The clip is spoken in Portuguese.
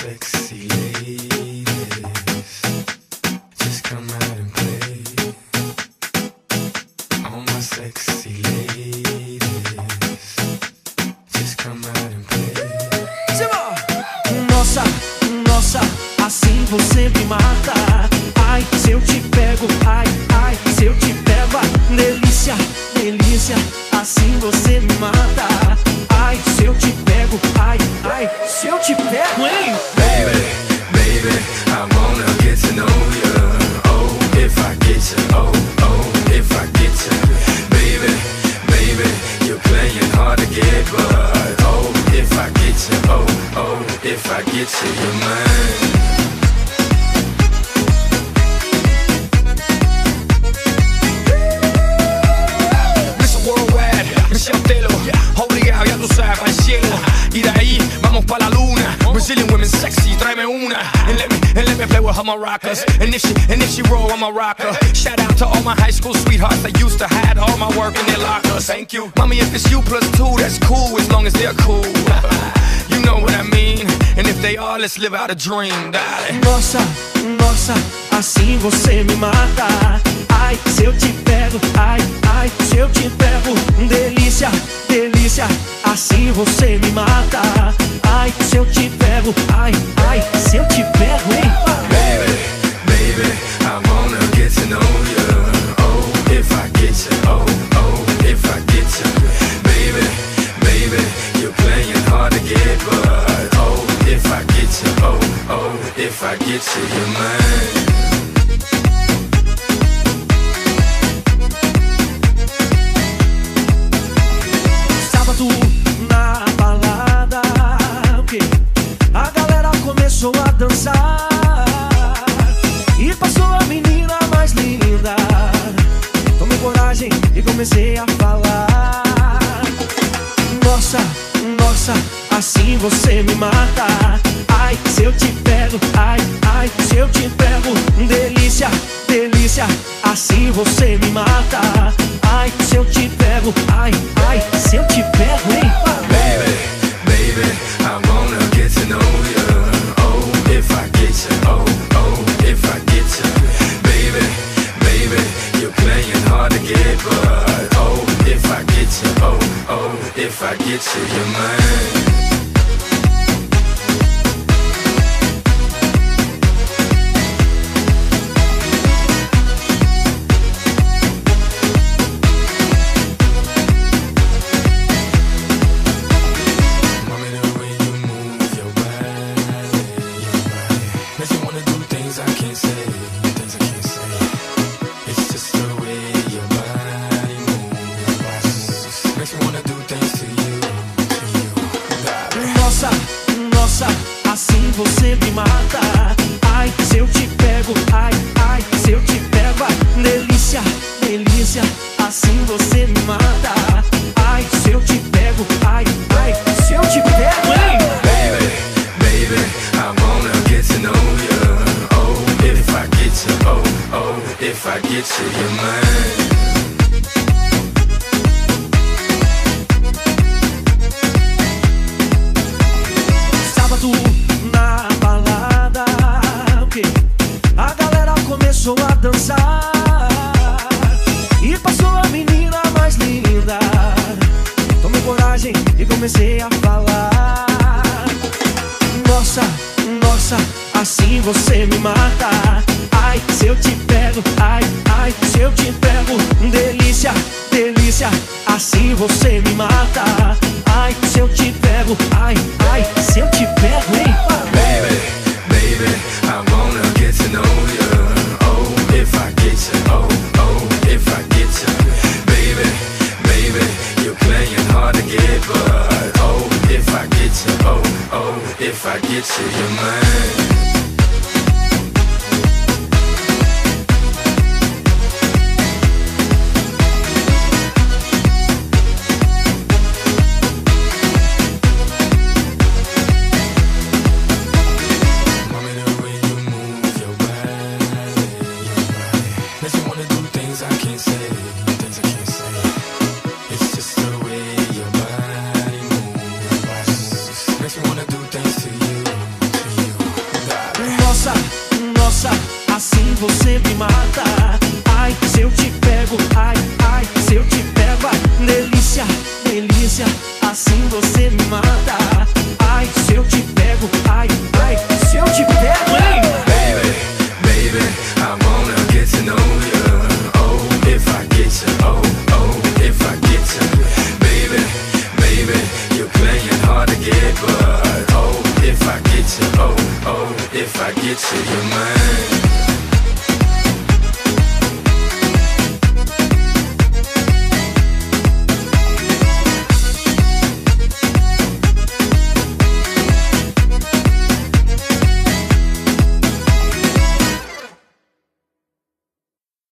sexy ladies, just come out and play. All my sexy ladies, just come out and play. Nossa, nossa, assim você me mata. Ai, se eu te pego, ai, ai, se eu te pego, ai, delícia, delícia, assim você me mata. Ai, se eu te pego, ai, ai, se eu te pego, hein? Baby, baby, I wanna get to know you. Oh, if I get you, oh, oh, if I get you. Baby, baby, you're playing hard to get, but oh, if I get you, oh, oh, if I get you, you're mine. Obligado, ya tú sabes, para el cielo. Y de ahí vamos pa' la luna. Brazilian women sexy, tráeme una. And let me play with all my rockers. And if she roll, I'm a rocker. Shout out to all my high school sweethearts that used to hide all my work in their lockers. Thank you. Mommy, if it's you plus two, that's cool as long as they're cool. You know what I mean. And if they are, let's live out a dream, darling. Nossa, nossa, assim você me mata. Ai, se eu te pego, ai, ai, se eu te pego, delícia, delícia, assim você me mata. Ai, se eu te pego, ai, ai, se eu te pego, hein? Baby, baby, I wanna get to know you. Oh, if I get you, oh, oh, if I get you. Baby, baby, you're playing hard to get, but oh, if I get you, oh, oh, if I get you, you're mine. Na balada, okay. A galera começou a dançar e passou a menina mais linda. Tomei coragem e comecei a falar. Nossa, nossa, assim você me mata. Ai, se eu te pego, ai, ai, se eu te pego, delícia, delícia, assim você me mata. Ai, se eu te pego, ai, ai, se eu te pego, hein? Baby, baby, I wanna get to know you. Oh, if I get you, oh, oh, if I get you. Baby, baby, you're playing hard to get, but oh, if I get you, oh, oh, if I get you, you're mine. Assim você me mata. Ai, se eu te pego, ai, ai, se eu te pego, ai, delícia, delícia, assim você me mata. Ai, se eu te pego, ai, ai, se eu te pego, hein? Baby, baby, I wanna get to know you. Oh, if I get you, oh, oh, if I get you, you're mine. Na balada, okay. A galera começou a dançar e passou a menina mais linda. Tomei coragem e comecei a falar. Nossa, nossa, assim você me mata. Ai, se eu te pego, ai, ai, se eu te pego, delícia, delícia, assim você me mata. Ai, se eu te pego, ai, ai, se eu te pego, hein? Baby, baby, I wanna get to know you. Oh, if I get you, oh, oh, if I get you. Baby, baby, you're playing hard to get, but oh, if I get you, oh, oh, if I get you, you're mine. Makes me wanna do things to you. você me mata. Ai, se eu te pego, ai, ai, se eu te pego, ai, delícia, delícia, assim você me mata. Ai, se eu te pego, ai, ai, se eu te pego, hein? Baby, baby, I wanna get to know you. Oh, if I get you, oh, oh, if I get you. Baby, baby, you're playing hard to get, but oh, if I get you, oh, oh, if I get you, you're mine.